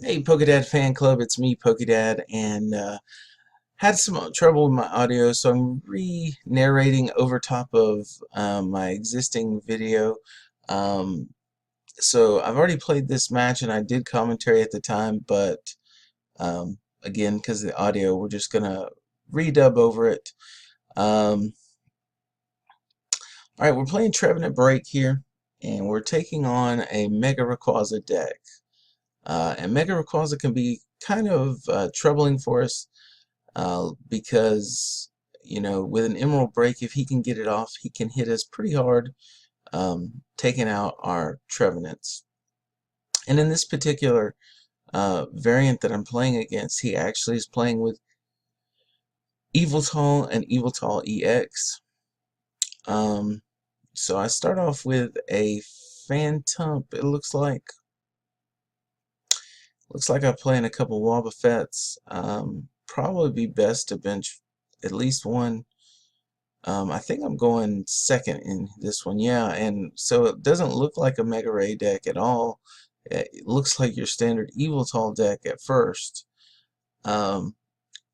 Hey, Pokedad fan club, it's me, Pokedad, and had some trouble with my audio, so I'm re-narrating over top of my existing video. Um, so I've already played this match, and I did commentary at the time, but again, because of the audio, we're just gonna redub over it. Um, all right, we're playing Trevenant Break here, and we're taking on a Mega Rayquaza deck. And Mega Rayquaza can be kind of troubling for us. Because with an Emerald Break, if he can get it off, he can hit us pretty hard, taking out our Trevenants. And in this particular variant that I'm playing against, he actually is playing with Yveltal and Yveltal EX. So I start off with a Phantom. It looks like I'm playing a couple Wobbuffets. Probably be best to bench at least one. I think I'm going second in this one, yeah, and so it doesn't look like a Mega Ray deck at all. It looks like your standard Yveltal deck at first. Um,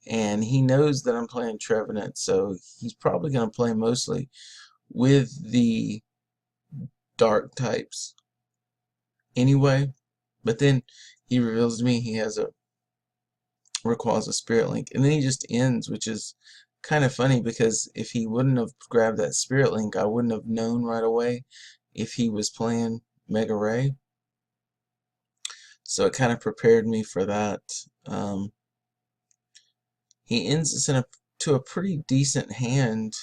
and he knows that I'm playing Trevenant, so he's probably going to play mostly with the dark types anyway. But then he reveals to me he has a Rayquaza Spirit Link, and then he just ends, which is kind of funny because if he wouldn't have grabbed that Spirit Link, I wouldn't have known right away if he was playing Mega Ray. So it kind of prepared me for that. Um, he ends us to a pretty decent hand.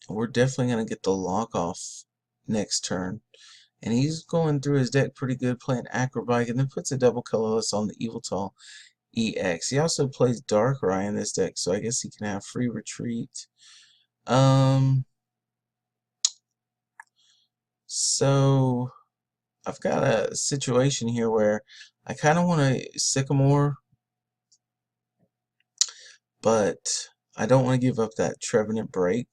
We're definitely going to get the lock off next turn. And he's going through his deck pretty good, playing Acrobike, and then puts a double colorless on the Yveltal EX. He also plays Darkrai in this deck, so I guess he can have free retreat. So I've got a situation here where I kind of want to Sycamore, but I don't want to give up that Trevenant break.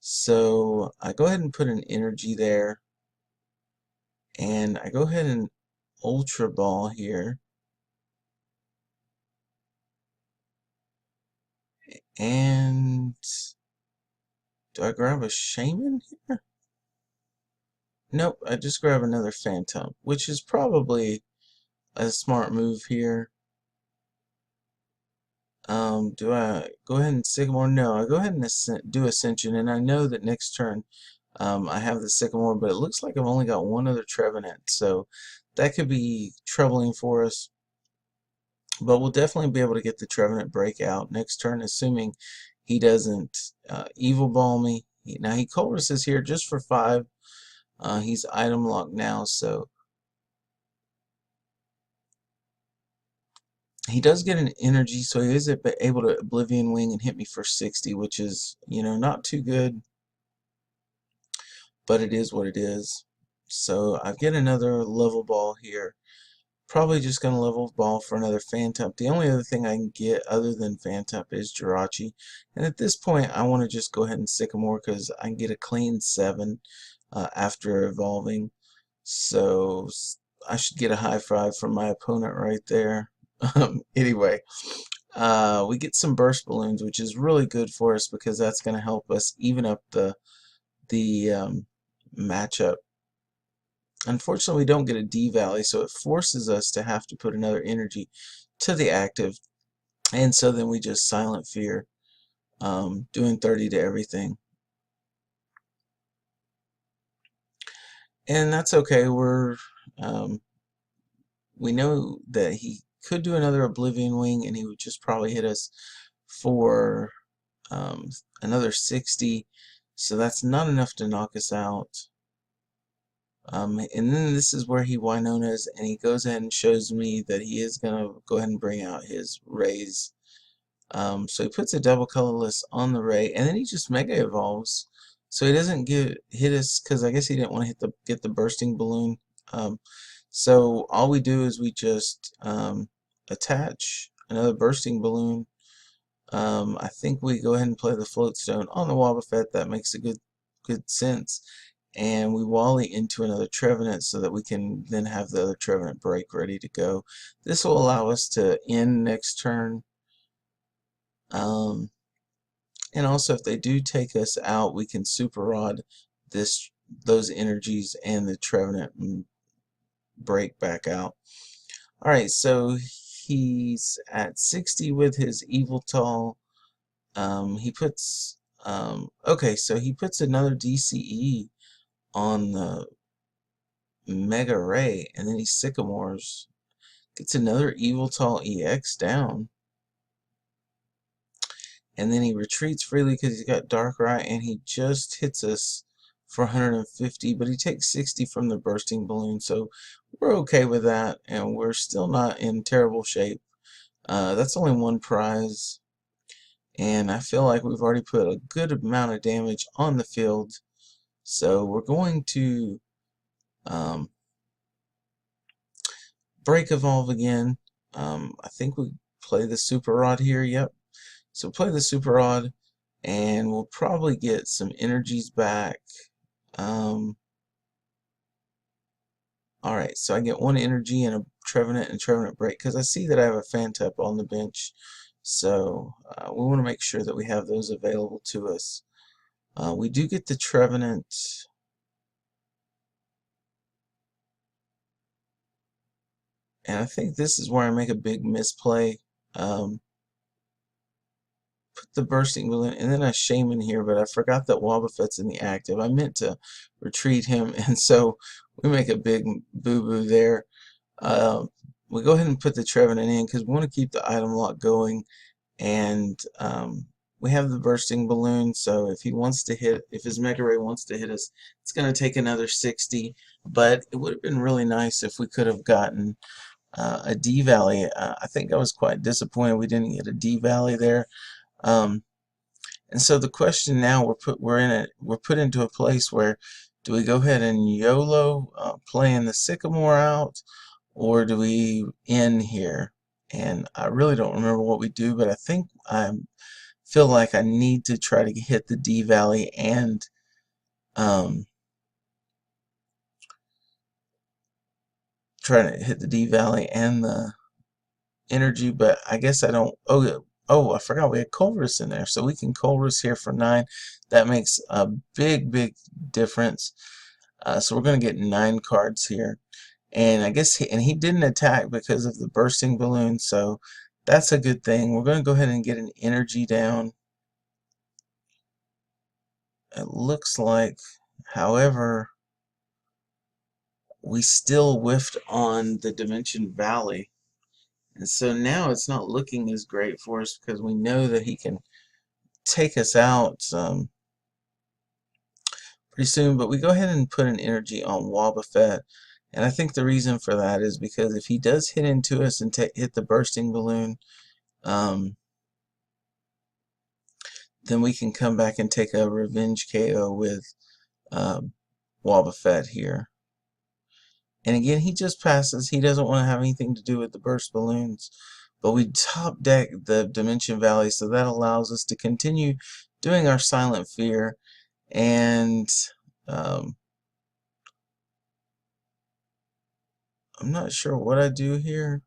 So I go ahead and put an energy there, and I go ahead and Ultra Ball here. And do I grab a Shaman here? Nope, I just grab another Phantom, which is probably a smart move here. Do I go ahead and Sycamore? No, I go ahead and do Ascension, and I know that next turn I have the Sycamore, but it looks like I've only got one other Trevenant, so that could be troubling for us. But we'll definitely be able to get the Trevenant breakout next turn, assuming he doesn't Evil Ball me. Now he Colress is here just for 5. He's item locked now, so he does get an energy, so he is able to Oblivion Wing and hit me for 60, which is, not too good, but it is what it is. So I get another level ball here. Probably just going to level ball for another Phantom. The only other thing I can get other than Phantom is Jirachi. And at this point, I want to just go ahead and Sycamore because I can get a clean 7 after evolving. So I should get a high 5 from my opponent right there. Anyway, we get some burst balloons, which is really good for us because that's going to help us even up the matchup. Unfortunately, we don't get a D-Valley, so it forces us to have to put another energy to the active, and so then we just Silent Fear, doing 30 to everything. And that's okay. We know that he could do another Oblivion Wing, and he would just probably hit us for another 60, so that's not enough to knock us out. And then this is where he Wynonas, and he goes ahead and shows me that he is going to go ahead and bring out his Rays. So he puts a double colorless on the Ray, and then he just Mega Evolves. So he doesn't hit us, because I guess he didn't want to get the bursting balloon. So all we do is we just attach another bursting balloon. I think we go ahead and play the float stone on the Wobbuffet. That makes a good sense. and we Wally into another Trevenant so that we can then have the other Trevenant break ready to go. This will allow us to end next turn. And also, if they do take us out, we can Super Rod those energies and the Trevenant and break back out. Alright, so he's at 60 with his Yveltal. He puts okay, so he puts another DCE on the Mega Ray, and then he Sycamores, gets another Yveltal EX down, and then he retreats freely because he's got Darkrai, and he just hits us for 150, but he takes 60 from the Bursting Balloon, so we're okay with that, and we're still not in terrible shape. That's only one prize, and I feel like we've already put a good amount of damage on the field, so we're going to break evolve again. I think we play the Super Rod here. Yep. So play the Super Rod, and we'll probably get some energies back. Alright, so I get one energy and a Trevenant break because I see that I have a Fantap on the bench. So we want to make sure that we have those available to us. We do get the Trevenant. And I think this is where I make a big misplay. Put the Bursting Balloon, and then I Shaman here, but I forgot that Wobbuffet's in the active. I meant to retreat him, and so we make a big boo-boo there. We go ahead and put the Trevenant in because we want to keep the item lock going, and we have the Bursting Balloon, so if he wants to hit, if his Mega Ray wants to hit us, it's going to take another 60, but it would have been really nice if we could have gotten a D-Valley. I think I was quite disappointed we didn't get a D-Valley there. And so the question now, we're put into a place where, do we go ahead and YOLO playing the Sycamore out, or do we end here? And I really don't remember what we do, but I think I feel like I need to try to hit the D Valley and try to hit the D Valley and the energy, but I guess I don't. Oh, I forgot we had Colress in there, so we can Colress here for 9. That makes a big difference. So we're going to get 9 cards here, and I guess he didn't attack because of the Bursting Balloon, so that's a good thing. We're going to go ahead and get an energy down. It looks like, however, we still whiffed on the Dimension Valley. And so now it's not looking as great for us because we know that he can take us out pretty soon. But we go ahead and put an energy on Wobbuffet. And I think the reason for that is because if he does hit into us and hit the Bursting Balloon, then we can come back and take a revenge KO with Wobbuffet here. And again, he just passes. He doesn't want to have anything to do with the burst balloons. But we top deck the Dimension Valley, so that allows us to continue doing our Silent Fear. And I'm not sure what I do here.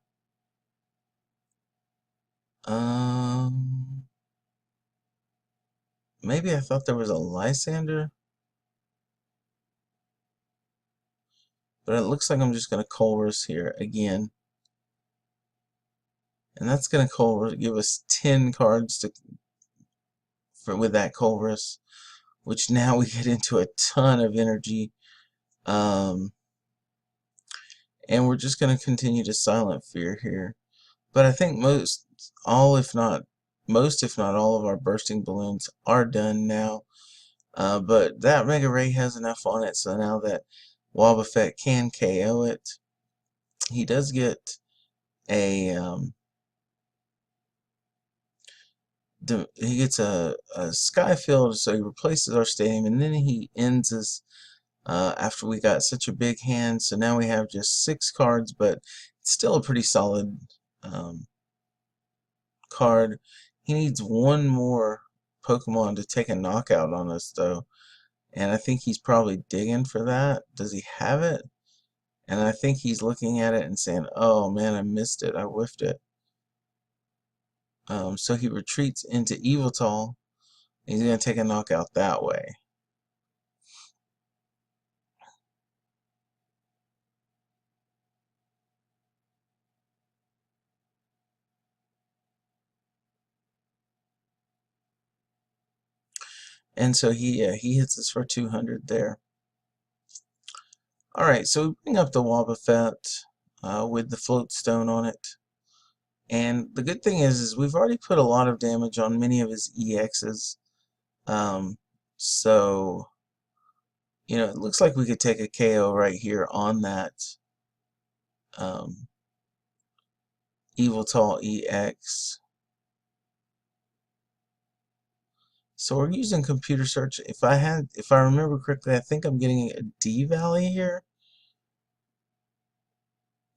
Maybe I thought there was a Lysander. But it looks like I'm just going to Colress here again. And that's going to give us 10 cards with that Colress, which now we get into a ton of energy. And we're just going to continue to Silent Fear here. But I think most, if not all of our Bursting Balloons are done now. But that Mega Ray has enough on it, so now that Wobbuffet can KO it, he does get a Sky Field, so he replaces our stadium, and then he ends us after we got such a big hand. So now we have just 6 cards, but it's still a pretty solid card. He needs one more Pokemon to take a knockout on us, though. And I think he's probably digging for that. Does he have it? And I think he's looking at it and saying, oh man, I missed it. I whiffed it. So he retreats into Yveltal. He's going to take a knockout that way. And so he hits us for 200 there. Alright, so we bring up the Wobbuffet with the float stone on it. And the good thing is we've already put a lot of damage on many of his EXs. So, you know, it looks like we could take a KO right here on that Yveltal EX. So we're using computer search. If I remember correctly, I think I'm getting a D value here.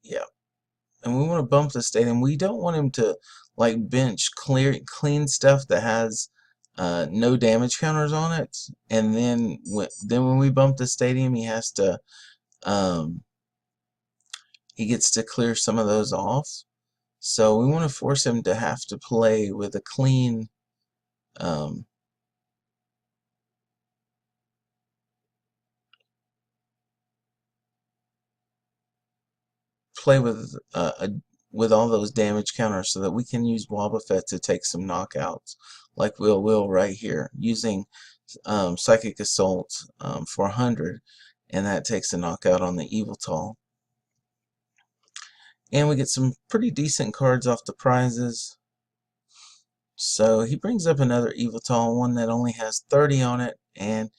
Yeah. And we want to bump the stadium. We don't want him to like bench clean stuff that has no damage counters on it. And then when we bump the stadium, he gets to clear some of those off. So we want to force him to have to play with a clean play with all those damage counters so that we can use Wobbuffet to take some knockouts, like we will right here, using Psychic Assault for 100, and that takes a knockout on the Yveltal. And we get some pretty decent cards off the prizes. So he brings up another Yveltal, one that only has 30 on it, and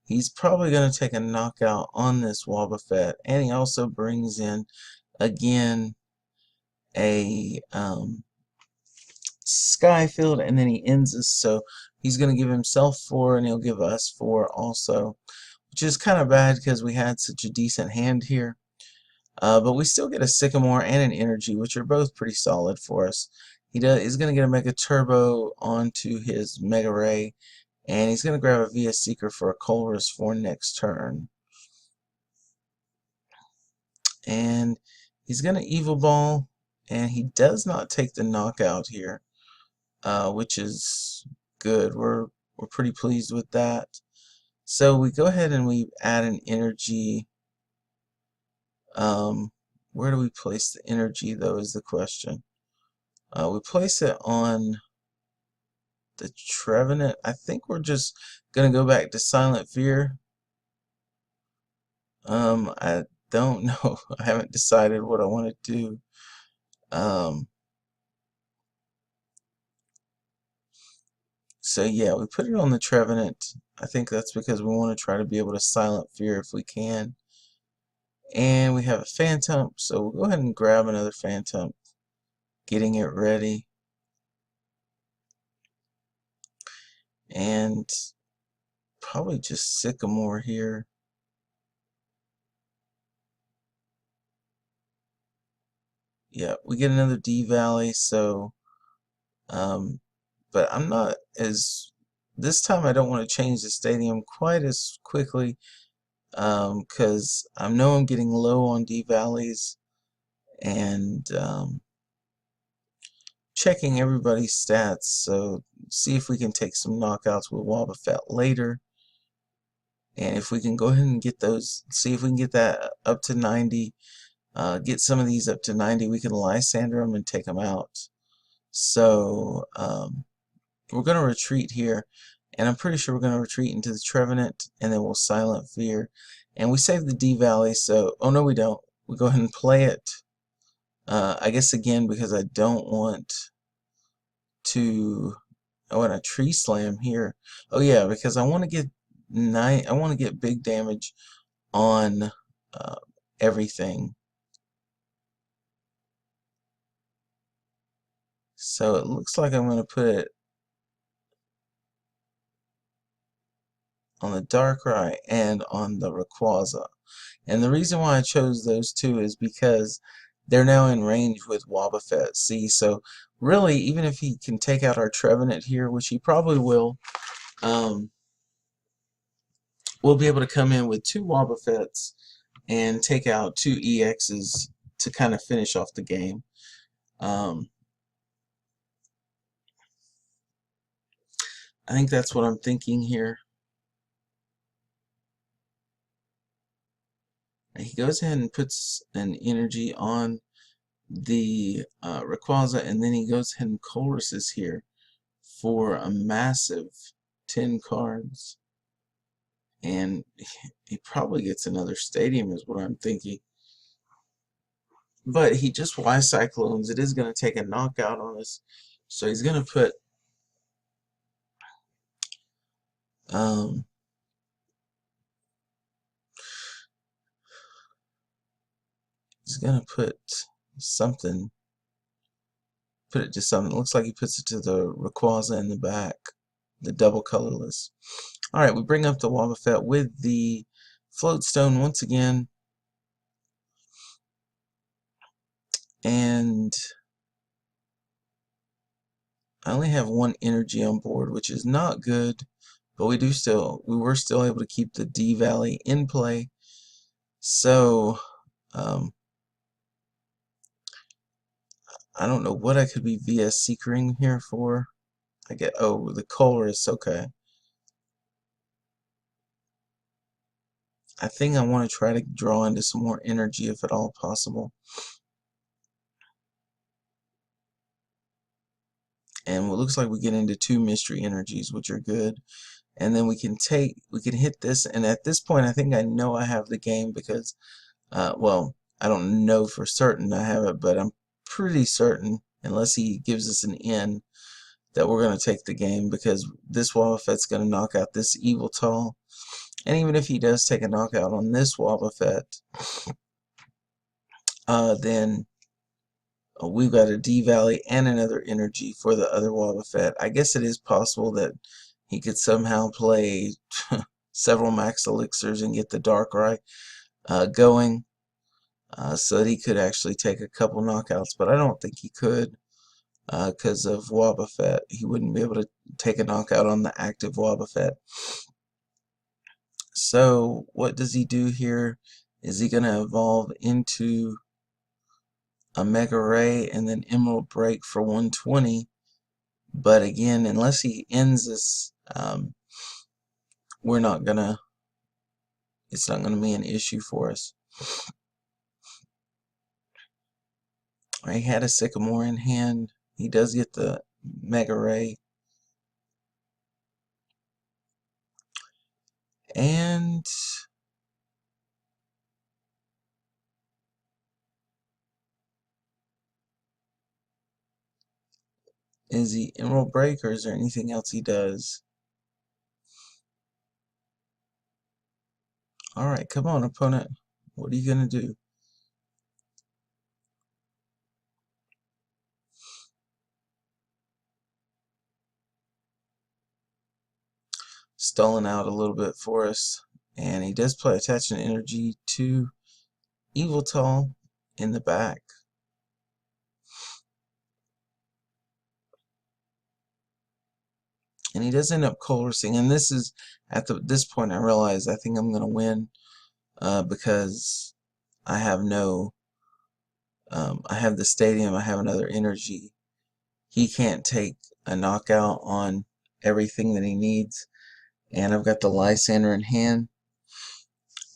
he's probably going to take a knockout on this Wobbuffet. And he also brings in, again, a Skyfield, and then he ends us, so he's going to give himself 4 and he'll give us 4 also, which is kind of bad because we had such a decent hand here. But we still get a Sycamore and an Energy, which are both pretty solid for us. He's going to get a Mega Turbo onto his Mega Ray, and he's going to grab a Via Seeker for a Colress for next turn. And he's going to Evil Ball, and he does not take the knockout here, which is good. We're pretty pleased with that. So we go ahead and we add an energy. Where do we place the energy, though, is the question. We place it on the Trevenant. I think we're just going to go back to Silent Fear. I don't know. I haven't decided what I want to do. So yeah, we put it on the Trevenant. I think that's because we want to try to be able to Silent Fear if we can. And we have a Phantom, so we'll go ahead and grab another Phantom, getting it ready. And probably just Sycamore here. Yeah, we get another D Valley, so but I'm not as this time I don't want to change the stadium quite as quickly because I know I'm getting low on D Valleys, and checking everybody's stats, so see if we can take some knockouts with Wobbuffet later. And if we can go ahead and get those, see if we can get that up to 90, get some of these up to 90, we can Lysander them and take them out. So we're going to retreat here, and I'm pretty sure we're going to retreat into the Trevenant, and then we'll Silent Fear. And we save the D Valley, so, oh no we don't. We go ahead and play it. I guess again because I don't want to, I want a Tree Slam here. Oh yeah, because I want to get I want to get big damage on everything. So it looks like I'm going to put it on the Darkrai and on the Rayquaza. And the reason why I chose those two is because they're now in range with Wobbuffet. See, so really, even if he can take out our Trevenant here, which he probably will, we'll be able to come in with 2 Wobbuffets and take out 2 EXs to kind of finish off the game. Um, I think that's what I'm thinking here. He goes ahead and puts an energy on the Rayquaza, and then he goes ahead and choruses here for a massive 10 cards. And he probably gets another stadium is what I'm thinking. But he just Y-Cyclones. It is going to take a knockout on us. So he's going to put he's going to put something, put it to something. It looks like he puts it to the Rayquaza in the back, the double colorless. Alright, we bring up the Wobbuffet with the Float Stone once again. And I only have 1 energy on board, which is not good, but we were still able to keep the D Valley in play. So I don't know what I could be VS Seekering here for. I get, oh, the colorist, okay. I think I want to try to draw into some more energy if at all possible. And it looks like we get into 2 mystery energies, which are good. And then we can hit this, and at this point I think I know I have the game because, well, I don't know for certain I have it, but I'm pretty certain, unless he gives us an in, that we're going to take the game, because this Wobbuffet's going to knock out this Yveltal. And even if he does take a knockout on this Wobbuffet, then we've got a D-Valley and another energy for the other Wobbuffet. I guess it is possible that he could somehow play several max elixirs and get the Darkrai going, so that he could actually take a couple knockouts, but I don't think he could because of Wobbuffet. He wouldn't be able to take a knockout on the active Wobbuffet. So what does he do here? Is he going to evolve into a Mega Ray and then Emerald Break for 120? But again, unless he ends this, it's not gonna be an issue for us. He had a Sycamore in hand. He does get the Mega Ray. And is he Emerald Break, or is there anything else he does? Alright, come on, opponent. What are you gonna do? Stalling out a little bit for us. And he does play Attachment Energy to Yveltal in the back. And he does end up chorusing, and this is at this point I realize I think I'm gonna win, because I have I have the stadium, I have another energy. He can't take a knockout on everything that he needs, and I've got the Lysander in hand,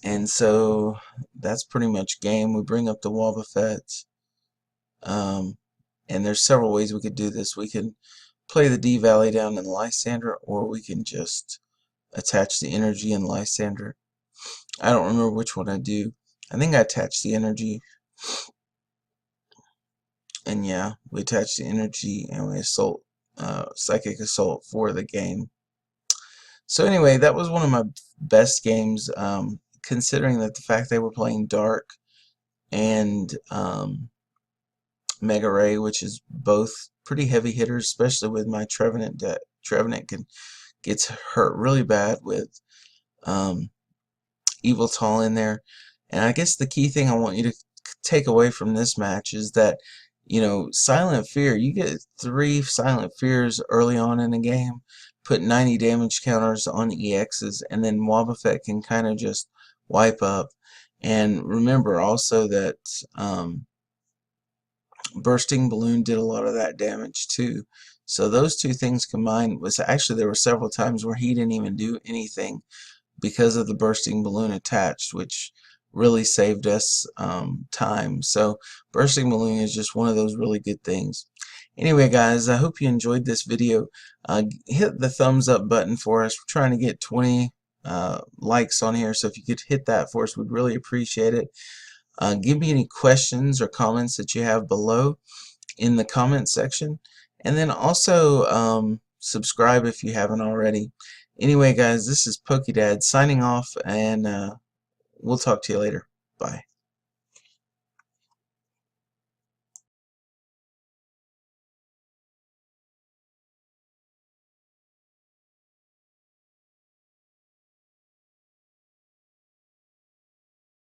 and so that's pretty much game. We bring up the Wobbuffet, and there's several ways we could do this. We can play the D Valley down in Lysander, or we can just attach the energy in Lysander. I don't remember which one I do. I think I attach the energy. And yeah, we attach the energy and we assault, Psychic Assault for the game. So anyway, that was one of my best games, considering that the fact they were playing Dark and Mega Ray, which is both pretty heavy hitters, especially with my Trevenant deck. Trevenant gets hurt really bad with Yveltal in there. And I guess the key thing I want you to take away from this match is that, you know, Silent Fear, you get 3 Silent Fears early on in the game, put 90 damage counters on EXs, and then Wobbuffet can kind of just wipe up. And remember also that Bursting Balloon did a lot of that damage too. So those two things combined was actually, there were several times where he didn't even do anything because of the Bursting Balloon attached, which really saved us time. So Bursting Balloon is just one of those really good things. Anyway, guys, I hope you enjoyed this video. Hit the thumbs up button for us. We're trying to get 20 likes on here, so if you could hit that for us, we'd really appreciate it. Give me any questions or comments that you have below in the comment section, and then also subscribe if you haven't already. Anyway, guys, this is PokeDad signing off, and we'll talk to you later. Bye.